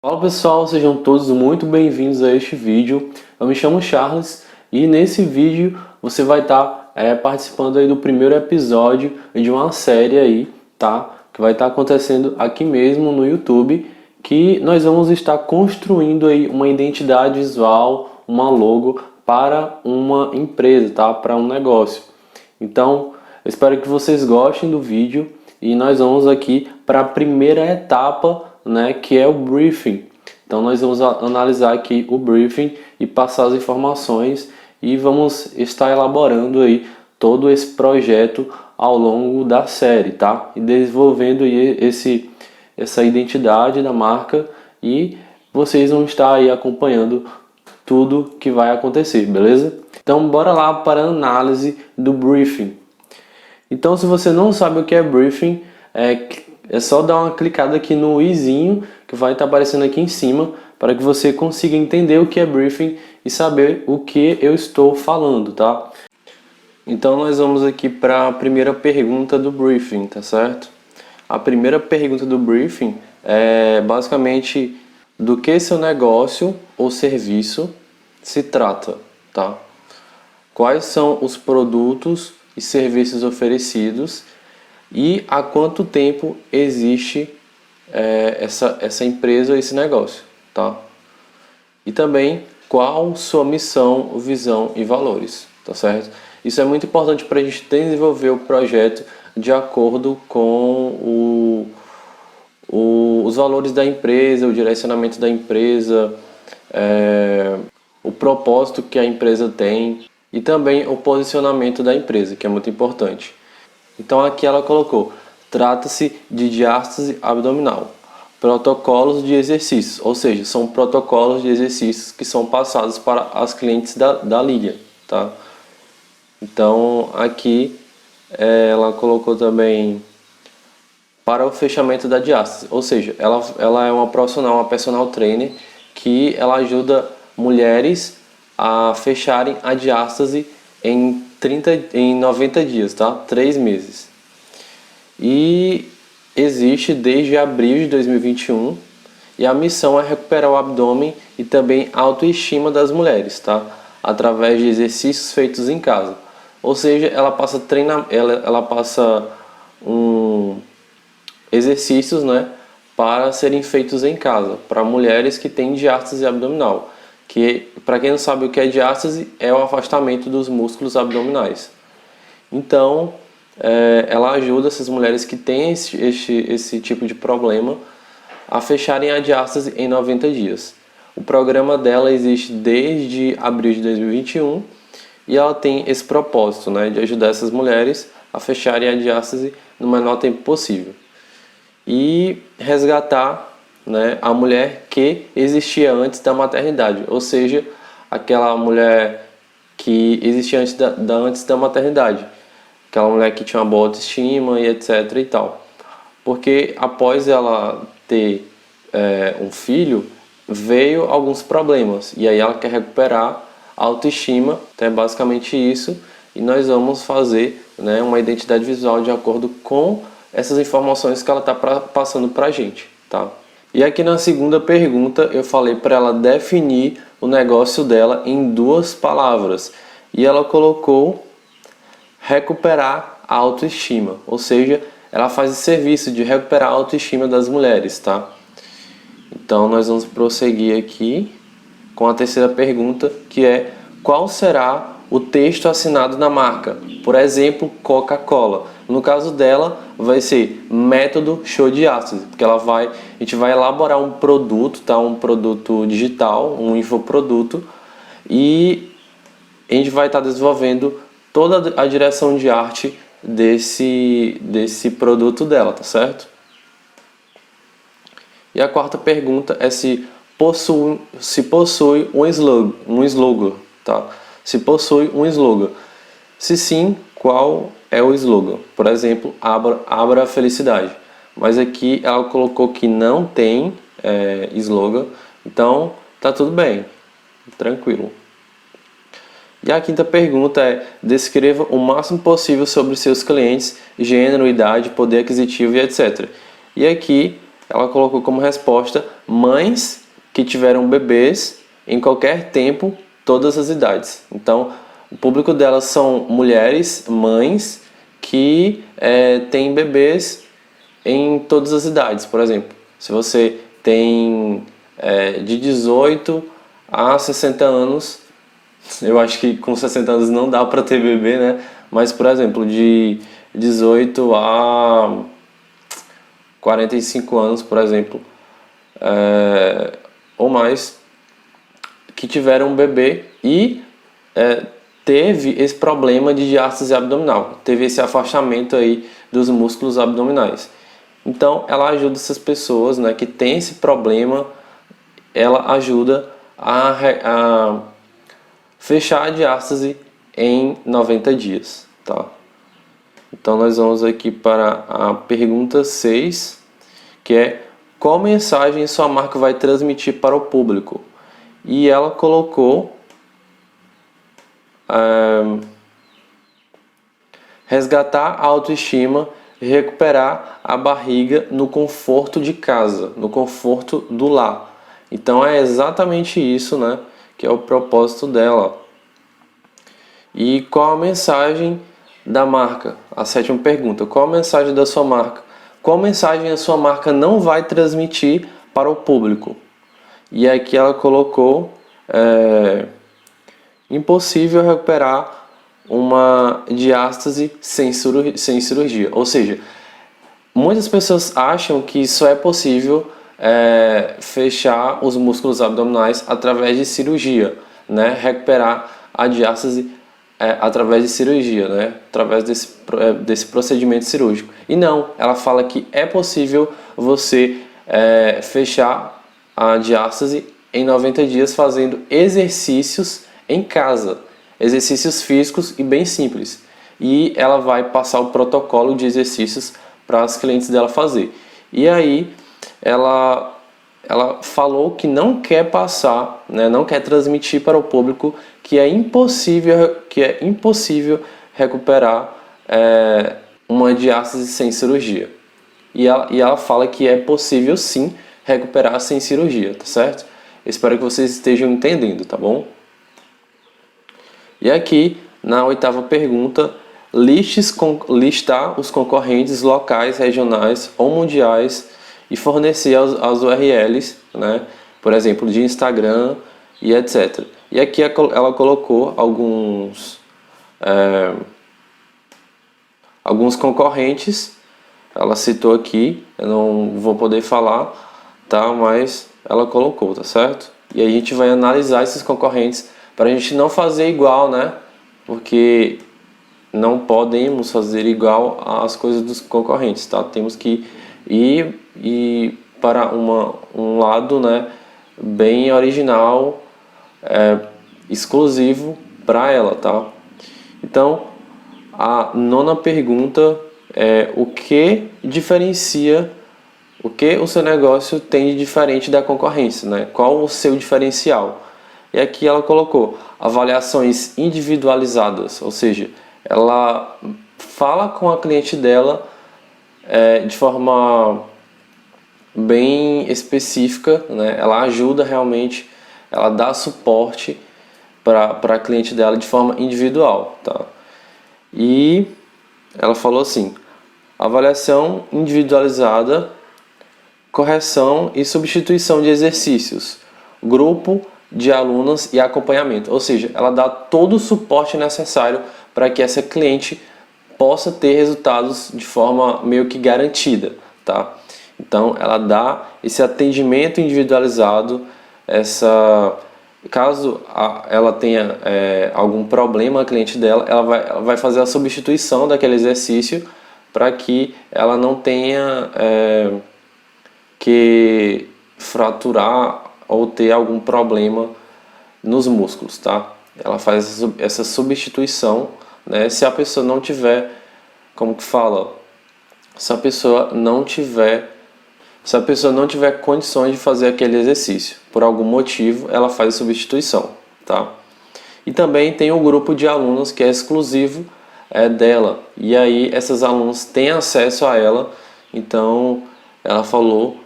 Fala pessoal, sejam todos muito bem-vindos a este vídeo. Eu me chamo Charles e nesse vídeo você vai estar participando aí do primeiro episódio de uma série aí, tá? Que vai estar acontecendo aqui mesmo no YouTube, que nós vamos estar construindo aí uma identidade visual, uma logo para uma empresa, tá? Para um negócio. Então, eu espero que vocês gostem do vídeo e nós vamos aqui para a primeira etapa, né, que é o briefing. Então nós vamos analisar aqui o briefing e passar as informações e vamos estar elaborando aí todo esse projeto ao longo da série, tá? E desenvolvendo aí essa identidade da marca e vocês vão estar aí acompanhando tudo que vai acontecer, beleza? Então bora lá para a análise do briefing. Então se você não sabe o que é briefing, é só dar uma clicada aqui no izinho que vai estar aparecendo aqui em cima para que você consiga entender o que é briefing e saber o que eu estou falando, tá? Então nós vamos aqui para a primeira pergunta do briefing, tá certo? A primeira pergunta do briefing é basicamente do que seu negócio ou serviço se trata, tá? Quais são os produtos e serviços oferecidos e há quanto tempo existe essa empresa ou esse negócio, tá? E também qual sua missão, visão e valores, tá certo? Isso é muito importante para a gente desenvolver o projeto de acordo com os valores da empresa, o direcionamento da empresa, o propósito que a empresa tem e também o posicionamento da empresa, que é muito importante. Então aqui ela colocou, trata-se de diástase abdominal, protocolos de exercícios, ou seja, são protocolos de exercícios que são passados para as clientes da linha, tá? Então aqui ela colocou também para o fechamento da diástase, ou seja, ela é uma profissional, uma personal trainer que ela ajuda mulheres a fecharem a diástase em 90 dias, tá? 3 meses. E existe desde abril de 2021 e a missão é recuperar o abdômen e também a autoestima das mulheres, tá? Através de exercícios feitos em casa. Ou seja, ela passa exercícios, né, para serem feitos em casa, para mulheres que têm diástase abdominal. Que, para quem não sabe o que é diástase, é o afastamento dos músculos abdominais. Então, ela ajuda essas mulheres que têm esse tipo de problema a fecharem a diástase em 90 dias. O programa dela existe desde abril de 2021 e ela tem esse propósito, né, de ajudar essas mulheres a fecharem a diástase no menor tempo possível. E resgatar, né, a mulher que existia antes da maternidade, ou seja, aquela mulher que existia antes da maternidade, aquela mulher que tinha uma boa autoestima e etc e tal, porque após ela ter um filho, veio alguns problemas, e aí ela quer recuperar a autoestima, então é basicamente isso, e nós vamos fazer, né, uma identidade visual de acordo com essas informações que ela está passando para a gente, tá? E aqui na segunda pergunta eu falei para ela definir o negócio dela em 2 palavras. E ela colocou recuperar a autoestima. Ou seja, ela faz esse serviço de recuperar a autoestima das mulheres, tá? Então nós vamos prosseguir aqui com a terceira pergunta, que é qual será o texto assinado na marca? Por exemplo, Coca-Cola. No caso dela, vai ser método show de diástase, porque a gente vai elaborar um produto, tá? Um produto digital, um infoproduto, e a gente vai estar desenvolvendo toda a direção de arte desse produto dela, tá certo? E a quarta pergunta é se possui um slogan, tá? Se possui um slogan. Se sim, qual é o slogan? Por exemplo, abra a felicidade. Mas aqui ela colocou que não tem slogan, então tá tudo bem, tranquilo. E a quinta pergunta é: descreva o máximo possível sobre seus clientes, gênero, idade, poder aquisitivo e etc. E aqui ela colocou como resposta mães que tiveram bebês em qualquer tempo, todas as idades. Então, o público delas são mulheres, mães, que têm bebês em todas as idades. Por exemplo, se você tem de 18 a 60 anos, eu acho que com 60 anos não dá para ter bebê, né? Mas, por exemplo, de 18 a 45 anos, por exemplo, ou mais, que tiveram um bebê e teve esse problema de diástase abdominal, teve esse afastamento aí dos músculos abdominais. Então, ela ajuda essas pessoas, né, que tem esse problema, ela ajuda a fechar a diástase em 90 dias, tá? Então, nós vamos aqui para a pergunta 6, que é: qual mensagem sua marca vai transmitir para o público? E ela colocou resgatar a autoestima e recuperar a barriga no conforto de casa, no conforto do lar. Então é exatamente isso, né, que é o propósito dela. E qual a mensagem da marca? A 7ª pergunta: qual a mensagem da sua marca? Qual mensagem a sua marca não vai transmitir para o público? E aqui ela colocou impossível recuperar uma diástase sem cirurgia. Ou seja, muitas pessoas acham que só é possível fechar os músculos abdominais através de cirurgia, né? Recuperar a diástase através de cirurgia, né? Através desse procedimento cirúrgico. E não, ela fala que é possível você fechar a diástase em 90 dias fazendo exercícios em casa, exercícios físicos e bem simples. E ela vai passar o protocolo de exercícios para as clientes dela fazer. E aí ela falou que não quer passar, né, não quer transmitir para o público que é impossível recuperar uma diástase sem cirurgia. E ela fala que é possível sim recuperar sem cirurgia, tá certo? Espero que vocês estejam entendendo, tá bom? E aqui, na 8ª pergunta, listar os concorrentes locais, regionais ou mundiais e fornecer as URLs, né? Por exemplo, de Instagram e etc. E aqui ela colocou alguns concorrentes, ela citou aqui, eu não vou poder falar, tá? Mas ela colocou, tá certo? E aí a gente vai analisar esses concorrentes para a gente não fazer igual, né? Porque não podemos fazer igual às coisas dos concorrentes, tá? Temos que ir para um lado, né, bem original, exclusivo para ela, tá? Então, a 9ª pergunta é: o que diferencia, o que o seu negócio tem de diferente da concorrência, né? Qual o seu diferencial? E aqui ela colocou avaliações individualizadas, ou seja, ela fala com a cliente dela de forma bem específica, né? Ela ajuda realmente, ela dá suporte para a cliente dela de forma individual, tá? E ela falou assim: avaliação individualizada, correção e substituição de exercícios, grupo de alunas e acompanhamento. Ou seja, ela dá todo o suporte necessário para que essa cliente possa ter resultados de forma meio que garantida, tá? Então, ela dá esse atendimento individualizado, caso ela tenha algum problema, a cliente dela, ela vai fazer a substituição daquele exercício para que ela não tenha que fraturar ou ter algum problema nos músculos, tá? Ela faz essa substituição, né? Se a pessoa não tiver, como que fala? Se a pessoa não tiver condições de fazer aquele exercício, por algum motivo, ela faz a substituição, tá? E também tem o grupo de alunos que é exclusivo dela, e aí essas alunas têm acesso a ela. Então ela falou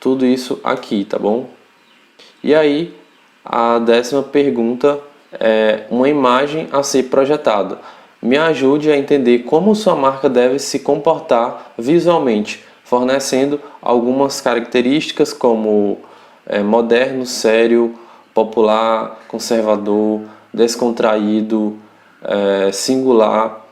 tudo isso aqui, tá bom? E aí, a 10ª pergunta é uma imagem a ser projetada. Me ajude a entender como sua marca deve se comportar visualmente, fornecendo algumas características como moderno, sério, popular, conservador, descontraído, singular.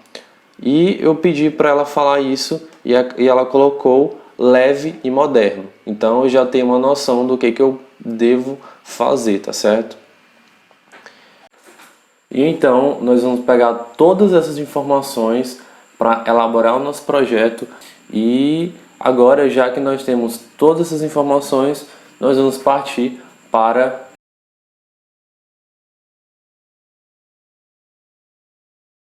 E eu pedi para ela falar isso e ela colocou leve e moderno. Então eu já tenho uma noção do que eu devo fazer, tá certo? E então nós vamos pegar todas essas informações para elaborar o nosso projeto. E agora, já que nós temos todas essas informações, nós vamos partir para